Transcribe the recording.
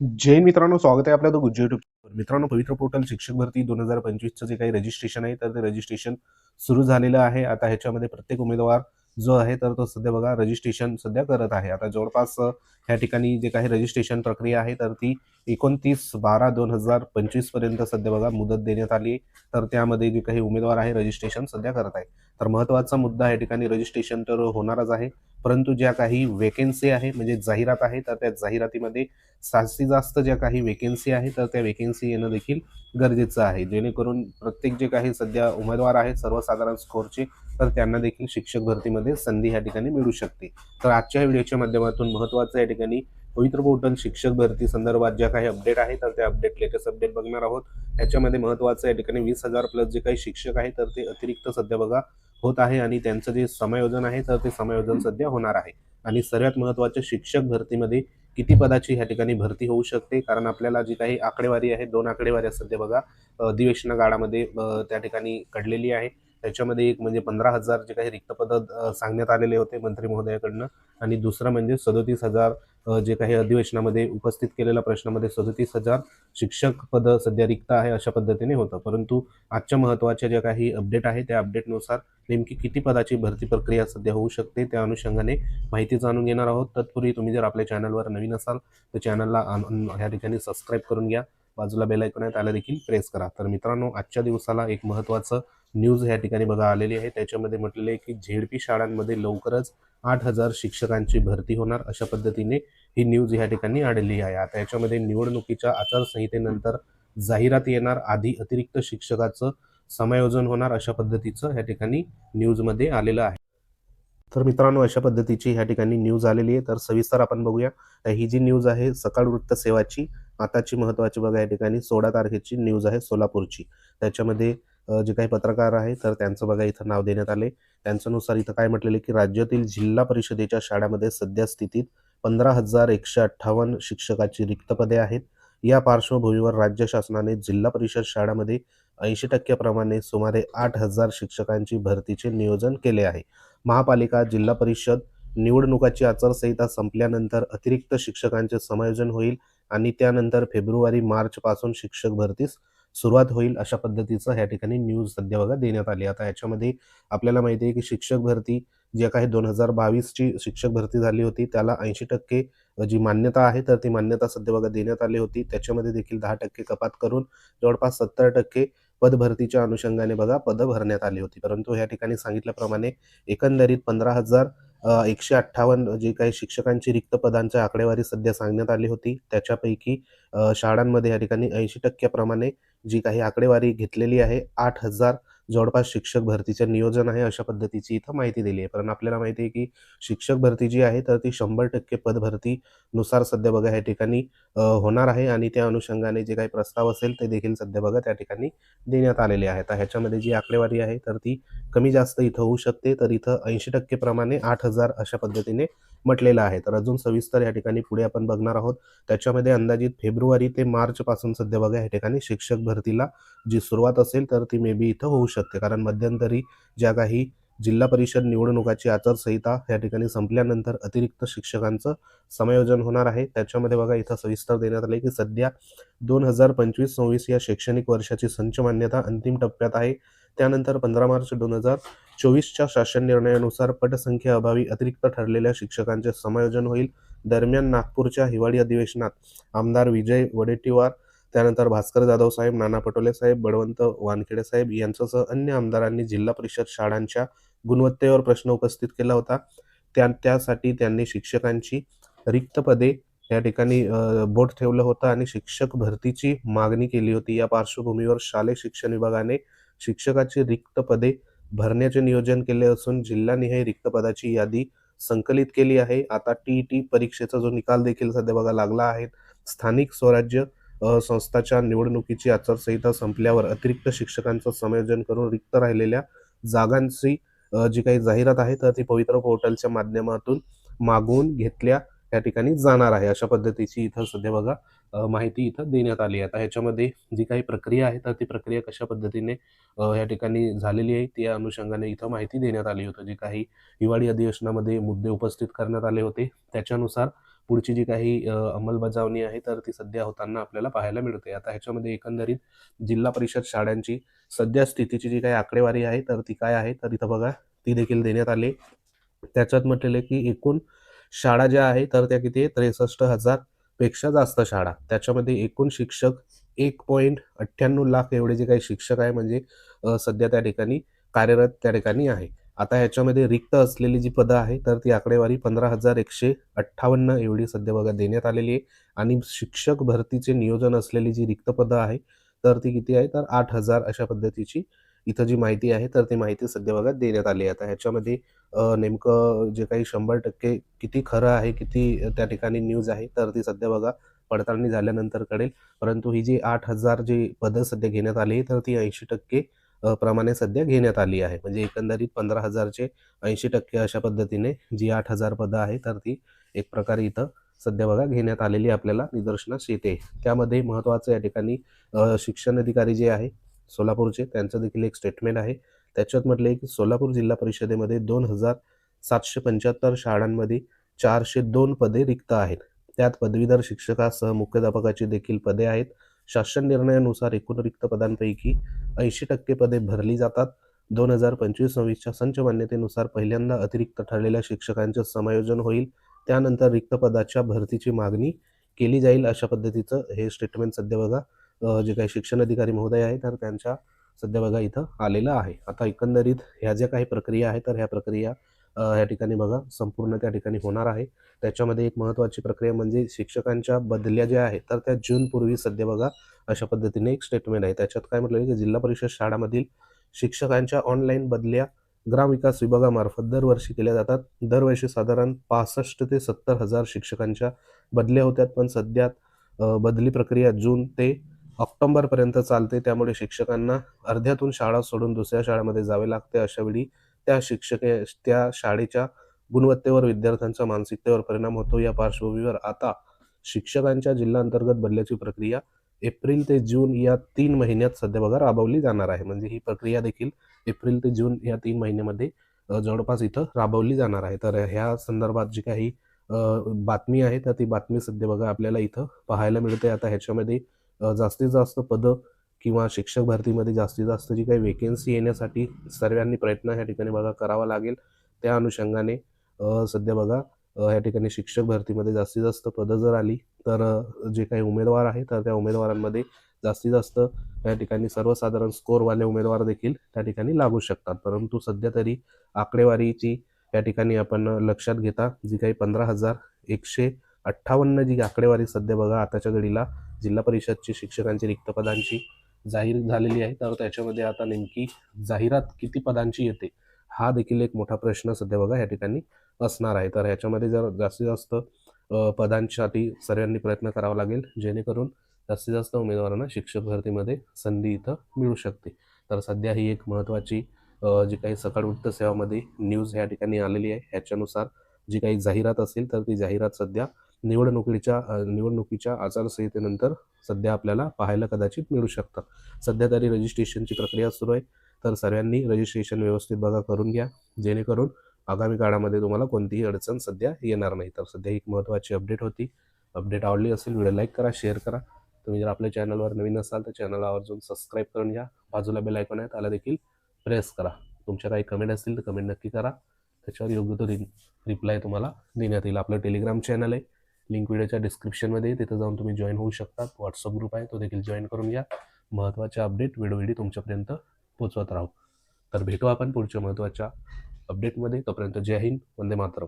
जय मित्रांनो, स्वागत आहे आपल्या द गुज्जू युट्यूब. मित्रांनो, पवित्र पोर्टल शिक्षक भरती 2025चं जे काही रजिस्ट्रेशन आहे तर ते रजिस्ट्रेशन सुरू झालेलं आहे. आता ह्याच्यामध्ये प्रत्येक उमेदवार जो आहे तर तो सध्या बघा रजिस्ट्रेशन सध्या करत आहे. आता जवळपास ह्या ठिकाणी जे काही रजिस्ट्रेशन प्रक्रिया आहे तर ती 29/12/2025 पर्यंत सध्या बघा मुदत देण्यात आली. तर त्यामध्ये जे काही उमेदवार आहे रजिस्ट्रेशन सध्या करत आहे. तर महत्त्वाचा मुद्दा या ठिकाणी रजिस्ट्रेशन तर होणारच आहे, परंतु ज्या काही वेकेन्सी आहे म्हणजे जाहिरात आहे तर त्या जाहिरातीमध्ये जास्तीत जास्त ज्या काही वेकेन्सी आहे तर त्या वेकेन्सी येणं देखील गरजेचं आहे, जेणेकरून प्रत्येक जे काही सध्या उमेदवार आहेत सर्वसाधारण स्कोरचे तर त्यांना देखील शिक्षक भरतीमध्ये संधी या ठिकाणी मिळू शकते. तर आजच्या व्हिडिओच्या माध्यमातून महत्त्वाचं या ठिकाणी पवित्र पोर्टल शिक्षक भरती संदर्भात ज्या काही अपडेट आहे तर त्या लेटेस्ट अपडेट बघणार आहोत. याच्यामध्ये महत्त्वाचं या ठिकाणी 20,000 प्लस जे काही शिक्षक आहे तर ते अतिरिक्त सध्या बघा होत आहे आणि त्यांचं जे समायोजन आहे तर ते समायोजन सध्या होणार आहे. आणि सर्वात महत्त्वाचं शिक्षक भरतीमध्ये किती पदाची ह्या ठिकाणी भरती होऊ शकते, कारण आपल्याला जी काही आकडेवारी आहे 2 आकडेवारी सध्या बघा अधिवेशन काळामध्ये त्या ठिकाणी काढलेली आहे. त्याच्यामध्ये एक म्हणजे 15,000 जे काही रिक्त पद सांगण्यात आलेले होते मंत्री महोदयाकडनं आणि दुसरं म्हणजे 37,000 जे काही अधिवेशनामध्ये उपस्थित केलेल्या प्रश्नामध्ये 37,000 शिक्षक पद सध्या रिक्त आहे अशा पद्धतीने होतं. परंतु आजच्या महत्त्वाच्या ज्या काही अपडेट आहे त्या अपडेटनुसार नेमकी किती पदाची भरती प्रक्रिया सध्या होऊ शकते त्या अनुषंगाने माहिती जाणून घेणार आहोत. तत्पूर्वी तुम्ही जर आपल्या चॅनलवर नवीन असाल तर चॅनलला ह्या ठिकाणी सबस्क्राईब करून घ्या. बाजूला बेल आयकॉन आहे त्याला देखील प्रेस करा. तर मित्रांनो, आजच्या दिवसाला एक महत्त्वाचं न्यूज ह्या ठिकाणी बघा आलेली आहे. त्याच्यामध्ये म्हटलेलं आहे की झेडपी शाळांमध्ये लवकरच 8,000 शिक्षकांची भरती होणार अशा पद्धतीने ही न्यूज ह्या ठिकाणी आलेली आहे. आता याच्यामध्ये निवडणुकीच्या आचारसंहितेनंतर जाहिरात येणार, आधी अतिरिक्त शिक्षकाचं समायोजन होणार अशा पद्धतीचं ह्या ठिकाणी न्यूजमध्ये आलेलं आहे. तर मित्रांनो, अशा पद्धतीची ह्या ठिकाणी न्यूज आलेली आहे. तर सविस्तर आपण बघूया. ही जी न्यूज आहे सकाळ वृत्त सेवाची आताची महत्त्वाची बघा या ठिकाणी 16 तारखेची न्यूज आहे सोलापूरची. त्याच्यामध्ये जे काही पत्रकार आहे तर त्यांचं बघा इथं नाव देण्यात आले. त्यांच्यानुसार इथं काय म्हटलेलं आहे की राज्यातील जिल्हा परिषदेच्या शाळांमध्ये सध्या स्थितीत 15,158 शिक्षकाची रिक्त पदे आहेत. या पार्श्वभूमीवर राज्य शासनाने जिल्हा परिषद शाळांमध्ये 80% प्रमाणे सुमारे 8,000 शिक्षकांची भरतीचे नियोजन केले आहे. महापालिका, जिल्हा परिषद निवडणुकाची आचारसंहिता संपल्यानंतर अतिरिक्त शिक्षकांचे समायोजन होईल आणि त्यानंतर फेब्रुवारी-मार्च पासून शिक्षक भरतीस सुरुवात होईल अशा पद्धतीचं ह्या ठिकाणी न्यूज सध्या बघा देण्यात आली. आता याच्यामध्ये आपल्याला माहिती आहे की शिक्षक भरती जे काही 2022ची शिक्षक भरती झाली होती त्याला 80% जी मान्यता आहे तर ती मान्यता सध्या बघा देण्यात आली होती. त्याच्यामध्ये देखील 10% कपात करून जवळपास 70% पदभरतीच्या अनुषंगाने बघा पदं भरण्यात आली होती. परंतु या ठिकाणी सांगितल्याप्रमाणे एकंदरीत 15,158 जे काही शिक्षकांची रिक्त पदांची आकडेवारी सध्या सांगण्यात आली होती. त्याच्यापैकी शाळांमध्ये या ठिकाणी 80% प्रमाणे जी काही आकडेवारी घेतलेली आहे 8,000 जवळपास शिक्षक भरतीचं नियोजन आहे अशा पद्धतीची इथं माहिती दिली आहे. कारण आपल्याला माहिती आहे की शिक्षक भरती जी आहे तर ती 100% पदभरतीनुसार सध्या बघा या ठिकाणी होणार आहे आणि त्या अनुषंगाने जे काही प्रस्ताव असेल ते देखील सध्या बघा त्या ठिकाणी देण्यात आलेले आहेत. तर ह्याच्यामध्ये जी आकडेवारी आहे तर ती कमी जास्त इथं होऊ शकते. तर इथं 80% प्रमाणे 8,000 अशा पद्धतीने म्हटलेलं आहे. तर अजून सविस्तर या ठिकाणी पुढे आपण बघणार आहोत. त्याच्यामध्ये अंदाजित फेब्रुवारी ते मार्च पासून सध्या बघा या ठिकाणी शिक्षक भरतीला जी सुरुवात असेल तर ती मे बी इथं होऊ शकते. कारण मध्यंतरी ज्या काही जिल्हा परिषद निवडणुकाची आचारसंहिता या ठिकाणी संपल्यानंतर अतिरिक्त शिक्षकांचं समायोजन होणार आहे. त्याच्यामध्ये बघा इथं सविस्तर देण्यात आले की सध्या 2025-26 या शैक्षणिक वर्षाची संच मान्यता अंतिम टप्प्यात आहे. त्यानंतर 15 मार्च 2024च्या शासन निर्णयानुसार पटसंख्येअभावी अतिरिक्त ठरलेल्या शिक्षकांचे समायोजन होईल. दरम्यान नागपूरच्या हिवाळी अधिवेशनात आमदार विजय वडेट्टीवार, त्यानंतर भास्कर जाधव साहेब, नाना पटोले साहेब, बळवंत वानखेडे साहेब यांच्यासह अन्य आमदारांनी जिल्हा परिषद शाळांच्या गुणवत्तेवर प्रश्न उपस्थित केला होता. त्यासाठी त्यांनी शिक्षकांची रिक्त पदे या ठिकाणी बोट ठेवलं होतं आणि शिक्षक भरतीची मागणी केली होती. या पार्श्वभूमीवर शालेय शिक्षण विभागाने शिक्षकाची रिक्त पदे भरण्याचे नियोजन केले असून जिल्हानिहाय रिक्त पदाची यादी संकलित केली आहे. आता टी परीक्षेचा जो निकाल देखील सध्या बघा लागला आहे. स्थानिक स्वराज्य संस्थाच्या निवडणुकीची आचारसंहिता संपल्यावर अतिरिक्त शिक्षकांचं समायोजन करून रिक्त राहिलेल्या जागांची जी काही जाहिरात आहे तर ती पवित्र पोर्टलच्या माध्यमातून मागवून घेतल्या या ठिकाणी जाणार आहे अशा पद्धतीची इथं सध्या बघा माहिती इथं देण्यात आली आहे. आता ह्याच्यामध्ये जी काही प्रक्रिया आहे तर ती प्रक्रिया कशा पद्धतीने या ठिकाणी झालेली आहे त्या अनुषंगाने इथं माहिती देण्यात आली होती. जी काही हिवाळी अधिवेशनामध्ये मुद्दे उपस्थित करण्यात आले होते त्याच्यानुसार पुढची जी काही अंमलबजावणी आहे तर ती सध्या होताना आपल्याला पाहायला मिळते. आता ह्याच्यामध्ये एकंदरीत जिल्हा परिषद शाळांची सध्या स्थितीची जी काही आकडेवारी आहे तर ती काय आहे, तर इथं बघा ती देखील देण्यात आली. त्याच्यात म्हटलेलं आहे की एकूण शाळा ज्या आहे तर त्या किती आहे, 63,000 पेक्षा जास्त शाळा. त्याच्यामध्ये एकूण शिक्षक 1.98 लाख एवढे जे काही शिक्षक आहे, म्हणजे सध्या त्या ठिकाणी कार्यरत त्या ठिकाणी आहे. आता ह्याच्यामध्ये रिक्त असलेली जी पदं आहे तर ती आकडेवारी 15,158 एवढी सध्या बघा देण्यात आलेली आहे. आणि शिक्षक भरतीचे नियोजन असलेली जी रिक्त पदं आहे तर ती किती आहे, तर 8,000 अशा पद्धतीची इथं जी माहिती आहे तर ती माहिती सध्या बघा देण्यात आली आहे. आता ह्याच्यामध्ये नेमकं जे काही 100% किती खरं आहे, किती त्या ठिकाणी न्यूज आहे, तर ती सध्या बघा पडताळणी झाल्यानंतर कळेल. परंतु ही जी 8,000 जी पदं सध्या घेण्यात आली, तर ती 80% प्रमाणे सध्या घेण्यात आली आहे. म्हणजे एकंदरीत 15,000चे 80% अशा पद्धतीने जी 8,000 पदं आहे, तर ती एक प्रकारे इथं सध्या बघा घेण्यात आलेली आपल्याला निदर्शनास येते. त्यामध्ये महत्त्वाचं या ठिकाणी शिक्षण अधिकारी जे आहे सोलापूरचे, त्यांचं देखील एक स्टेटमेंट आहे. त्याच्यात म्हटलं आहे की सोलापूर जिल्हा परिषदेमध्ये 2,775 शाळांमध्ये 402 पदे रिक्त आहेत. त्यात पदवीधर शिक्षकासह मुख्याध्यापकाची देखील पदे आहेत. शासन निर्णयानुसार एकूण रिक्त पदांपैकी 80% पदे भरली जातात. 2025-26च्या संच मान्यतेनुसार पहिल्यांदा अतिरिक्त ठरलेल्या शिक्षकांचे समायोजन होईल. त्यानंतर रिक्त पदाच्या भरतीची मागणी केली जाईल, अशा पद्धतीचं हे स्टेटमेंट सध्या बघा जे काही शिक्षण अधिकारी महोदय आहेत तर त्यांच्या सध्या बघा इथं आलेलं आहे. आता एकंदरीत ह्या ज्या काही प्रक्रिया आहेत तर ह्या प्रक्रिया या ठिकाणी बघा संपूर्ण त्या ठिकाणी होणार आहे. त्याच्यामध्ये एक महत्त्वाची प्रक्रिया म्हणजे शिक्षकांच्या बदल्या ज्या आहेत तर त्या जूनपूर्वी सध्या बघा अशा पद्धतीने एक स्टेटमेंट आहे. त्याच्यात काय म्हटलं की जिल्हा परिषद शाळांमधील शिक्षकांच्या ऑनलाईन बदल्या ग्रामविकास विभागामार्फत दरवर्षी केल्या जातात. दरवर्षी साधारण 65 ते 70,000 शिक्षकांच्या बदल्या होतात. पण सध्या बदली प्रक्रिया जून ते ऑक्टोबरपर्यंत चालते. त्यामुळे शिक्षकांना अर्ध्यातून शाळा सोडून दुसऱ्या शाळेमध्ये जावे लागते. अशावेळी त्या शाळेच्या गुणवत्तेवर, विद्यार्थ्यांच्या मानसिकतेवर परिणाम होतो. या पार्श्वभूमीवर आता शिक्षकांच्या जिल्हा अंतर्गत बदल्याची प्रक्रिया एप्रिल ते जून या 3 महिन्यात सध्या बघा राबवली जाणार आहे. म्हणजे ही प्रक्रिया देखील एप्रिल ते जून या 3 महिन्यामध्ये जवळपास इथं राबवली जाणार आहे. तर ह्या संदर्भात जी काही बातमी आहे तर ती बातमी सध्या बघा आपल्याला इथं पाहायला मिळते. आता ह्याच्यामध्ये जास्तीत जास्त पदं किंवा शिक्षक भरतीमध्ये जास्तीत जास्त जी काही वेकेन्सी येण्यासाठी सर्वांनी प्रयत्न ह्या ठिकाणी बघा करावा लागेल. त्या अनुषंगाने सध्या बघा या ठिकाणी शिक्षक भरतीमध्ये जास्तीत जास्त पदं जर आली तर जे काही उमेदवार आहे तर त्या उमेदवारांमध्ये जास्तीत जास्त या ठिकाणी सर्वसाधारण स्कोरवाले उमेदवार देखील त्या ठिकाणी लागू शकतात. परंतु सध्या तरी आकडेवारीची या ठिकाणी आपण लक्षात घेता जी काही 15,158 जी आकडेवारी सध्या बघा आताच्या घडीला जिल्हा परिषदची शिक्षकांची रिक्त पदांची जाहीर झालेली आहे. तर त्याच्यामध्ये आता नेमकी जाहिरात किती पदांची येते हा देखील एक मोठा प्रश्न सध्या बघा या ठिकाणी असणार आहे. तर ह्याच्यामध्ये जर जास्तीत जास्त पदांसाठी सर्वांनी प्रयत्न करावा लागेल, जेणेकरून जास्तीत जास्त उमेदवारांना शिक्षक भरतीमध्ये संधी इथं मिळू शकते. तर सध्या ही एक महत्त्वाची जी काही सकाळ वृत्त सेवामध्ये न्यूज या ठिकाणी आलेली आहे. ह्याच्यानुसार जी काही जाहिरात असेल तर ती जाहिरात सध्या निवडणुकीच्या आचारसंहितेनंतर सध्या आपल्याला पाहायला कदाचित मिळू शकतात. सध्या तरी रजिस्ट्रेशनची प्रक्रिया सुरू आहे. तर सर्वांनी रजिस्ट्रेशन व्यवस्थित बघा करून घ्या, जेणेकरून आगामी काळामध्ये तुम्हाला कोणतीही अडचण सध्या येणार नाही. तर सध्या एक महत्त्वाची अपडेट होती. अपडेट आवडली असेल व्हिडिओ लाईक करा, शेअर करा. तुम्ही जर आपल्या चॅनलवर नवीन असाल तर चॅनलला आवर्जून सबस्क्राईब करून घ्या. बाजूला बेल आयकॉन आहे त्याला देखील प्रेस करा. तुमच्या काही कमेंट असतील तर कमेंट नक्की करा. त्याच्यावर योग्य तो रिप्लाय तुम्हाला देण्यात येईल. आपलं टेलिग्राम चॅनल आहे, लिंक व्हिडिओच्या डिस्क्रिप्शनमध्ये, तिथं जाऊन तुम्ही जॉईन होऊ शकता. व्हॉट्सअप ग्रुप आहे तो देखील जॉईन करून घ्या. महत्त्वाचे अपडेट वेळोवेळी तुमच्यापर्यंत पोहोचवत राहू. तर भेटू आपण पुढच्या महत्त्वाच्या अपडेटमध्ये. तोपर्यंत जय हिंद, वंदे मातरम.